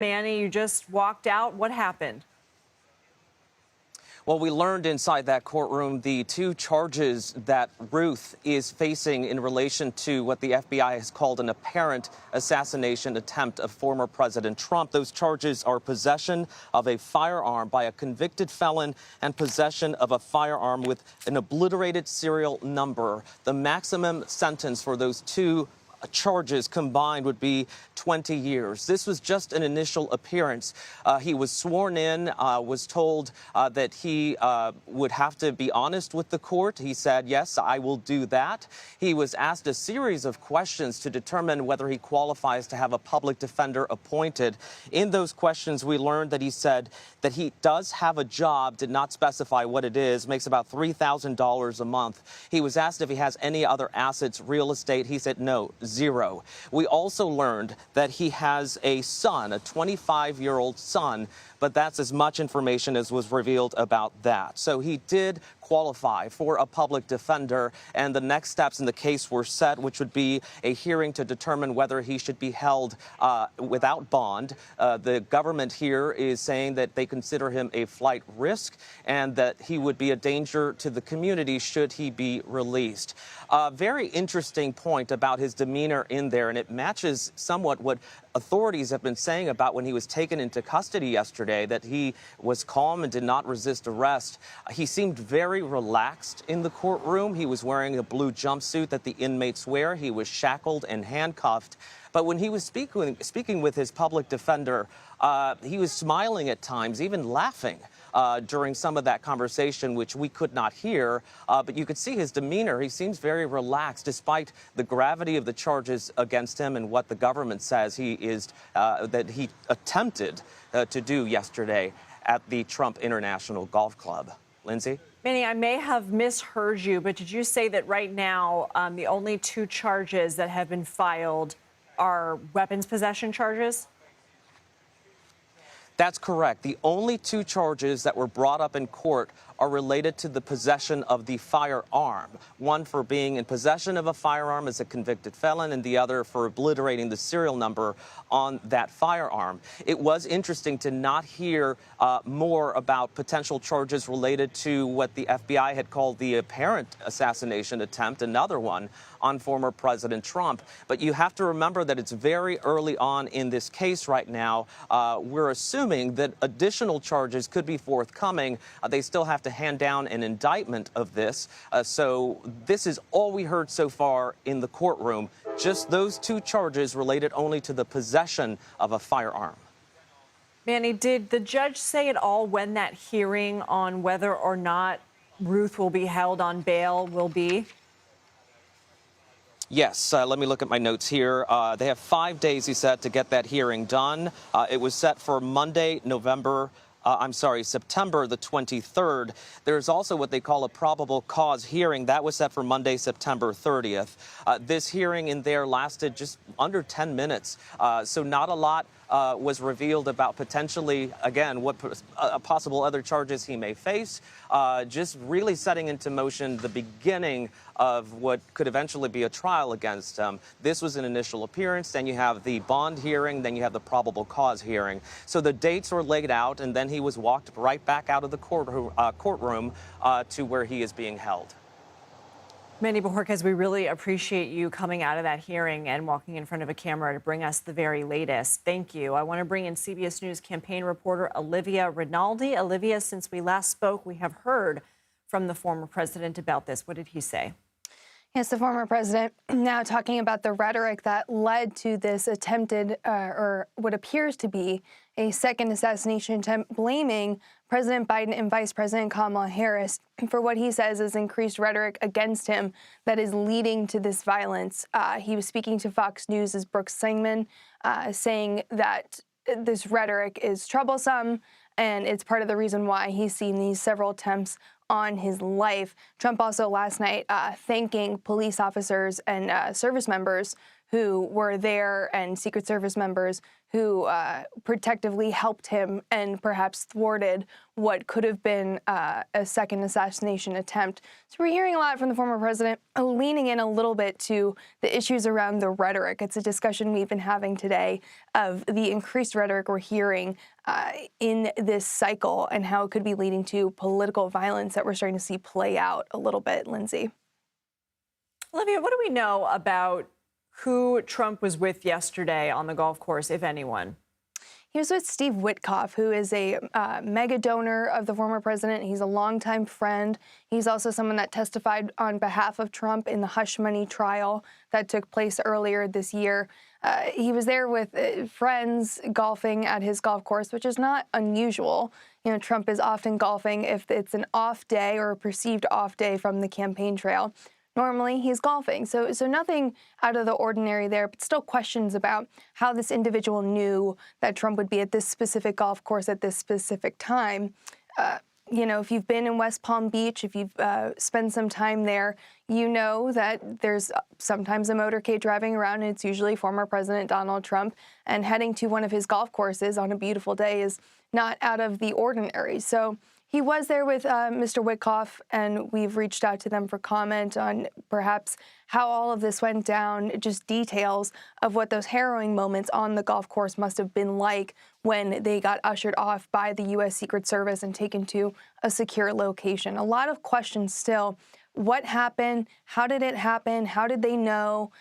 Manny, you just walked out. What happened? Well, we learned inside that courtroom the two charges that Ruth is facing in relation to what the FBI has called an apparent assassination attempt of former President Trump. Those charges are possession of a firearm by a convicted felon and possession of a firearm with an obliterated serial number. The maximum sentence for those two charges combined would be 20 years. This was just an initial appearance. He was sworn in, was told that he would have to be honest with the court. He said, yes, I will do that. He was asked a series of questions to determine whether he qualifies to have a public defender appointed. In those questions, we learned that he said that he does have a job, did not specify what it is, makes about $3,000 a month. He was asked if he has any other assets, real estate. He said no, zero. We also learned that he has a son, a 25-year-old son, but that's as much information as was revealed about that. So he did qualify for a public defender, and the next steps in the case were set, which would be a hearing to determine whether he should be held without bond. The government here is saying that they consider him a flight risk and that he would be a danger to the community should he be released. A very interesting point about his demeanor in there, and it matches somewhat what authorities have been saying about when he was taken into custody yesterday, that he was calm and did not resist arrest. He seemed very relaxed in the courtroom. He was wearing a blue jumpsuit that the inmates wear. He was shackled and handcuffed. But when he was speaking with his public defender, he was smiling at times, even laughing during some of that conversation, which we could not hear. But you could see his demeanor. He seems very relaxed, despite the gravity of the charges against him and what the government says that he attempted to do yesterday at the Trump International Golf Club. Lindsay? Manny, I may have misheard you, but did you say that right now the only two charges that have been filed are weapons possession charges? That's correct. The only two charges that were brought up in court are related to the possession of the firearm. One for being in possession of a firearm as a convicted felon, and the other for obliterating the serial number on that firearm. It was interesting to not hear more about potential charges related to what the FBI had called the apparent assassination attempt, another one on former President Trump. But you have to remember that it's very early on in this case right now. We're assuming that additional charges could be forthcoming. They still have to hand down an indictment of this. So this is all we heard so far in the courtroom. Just those two charges related only to the possession of a firearm. Manny, did the judge say at all when that hearing on whether or not Ruth will be held on bail will be? Yes, let me look at my notes here. They have 5 days, he said, to get that hearing done. It was set for Monday, September the 23rd. There's also what they call a probable cause hearing. That was set for Monday, September 30th. This hearing in there lasted just under 10 minutes, so not a lot was revealed about potentially, again, what possible other charges he may face, just really setting into motion the beginning of what could eventually be a trial against him. This was an initial appearance, then you have the bond hearing, then you have the probable cause hearing. So the dates were laid out, and then he was walked right back out of the courtroom to where he is being held. Manny Bojorquez, we really appreciate you coming out of that hearing and walking in front of a camera to bring us the very latest. Thank you. I want to bring in CBS News campaign reporter Olivia Rinaldi. Olivia, since we last spoke, we have heard from the former president about this. What did he say? Yes, the former president now talking about the rhetoric that led to this attempted or what appears to be a second assassination attempt, blaming President Biden and Vice President Kamala Harris for what he says is increased rhetoric against him that is leading to this violence. He was speaking to Fox News' Brooks Singman, saying that this rhetoric is troublesome and it's part of the reason why he's seen these several attempts on his life. Trump also last night thanking police officers and service members who were there and Secret Service members who protectively helped him and perhaps thwarted what could have been a second assassination attempt. So we're hearing a lot from the former president, leaning in a little bit to the issues around the rhetoric. It's a discussion we've been having today of the increased rhetoric we're hearing in this cycle and how it could be leading to political violence that we're starting to see play out a little bit, Lindsay. Olivia, what do we know about who Trump was with yesterday on the golf course, if anyone? He was with Steve Witkoff, who is a mega donor of the former president. He's a longtime friend. He's also someone that testified on behalf of Trump in the hush money trial that took place earlier this year. He was there with friends golfing at his golf course, which is not unusual. You know, Trump is often golfing if it's an off day or a perceived off day from the campaign trail. Normally, he's golfing, so nothing out of the ordinary there, but still questions about how this individual knew that Trump would be at this specific golf course at this specific time. You know, if you've been in West Palm Beach, if you've spent some time there, you know that there's sometimes a motorcade driving around, and it's usually former President Donald Trump, and heading to one of his golf courses on a beautiful day is not out of the ordinary. So he was there with Mr. Witkoff, and we've reached out to them for comment on perhaps how all of this went down, just details of what those harrowing moments on the golf course must have been like when they got ushered off by the U.S. Secret Service and taken to a secure location. A lot of questions still. What happened? How did it happen? How did they know?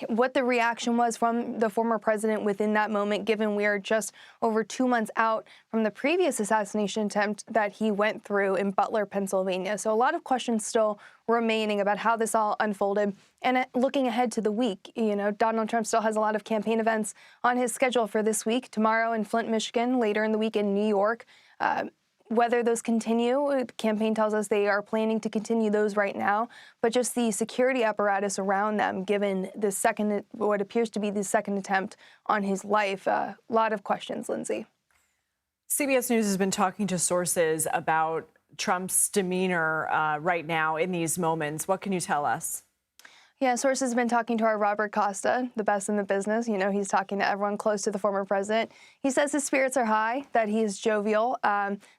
What the reaction was from the former president within that moment, given we are just over 2 months out from the previous assassination attempt that he went through in Butler, Pennsylvania. So a lot of questions still remaining about how this all unfolded. And looking ahead to the week, you know, Donald Trump still has a lot of campaign events on his schedule for this week, tomorrow in Flint, Michigan, later in the week in New York. Whether those continue, the campaign tells us they are planning to continue those right now, but just the security apparatus around them, given the second, what appears to be the second attempt on his life. A lot of questions, Lindsay. CBS News has been talking to sources about Trump's demeanor right now in these moments. What can you tell us? Yeah, sources have been talking to our Robert Costa, the best in the business. You know, he's talking to everyone close to the former president. He says his spirits are high, that he is jovial.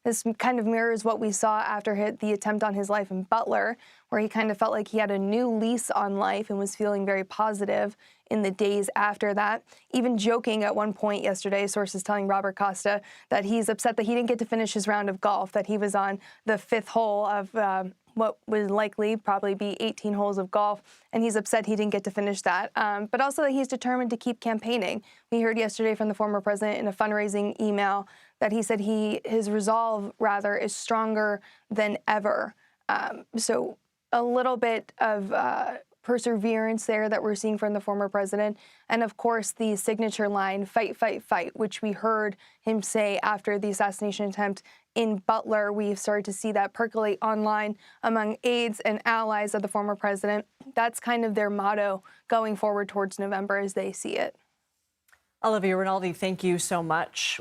This kind of mirrors what we saw after the attempt on his life in Butler, where he kind of felt like he had a new lease on life and was feeling very positive in the days after that. Even joking at one point yesterday, sources telling Robert Costa that he's upset that he didn't get to finish his round of golf, that he was on the fifth hole of what would likely probably be 18 holes of golf, and he's upset he didn't get to finish that, but also that he's determined to keep campaigning. We heard yesterday from the former president in a fundraising email that he said his resolve, rather, is stronger than ever. So a little bit of perseverance there that we're seeing from the former president. And of course, the signature line, fight, fight, fight, which we heard him say after the assassination attempt in Butler. We've started to see that percolate online among aides and allies of the former president. That's kind of their motto going forward towards November as they see it. Olivia, Rinaldi, thank you so much.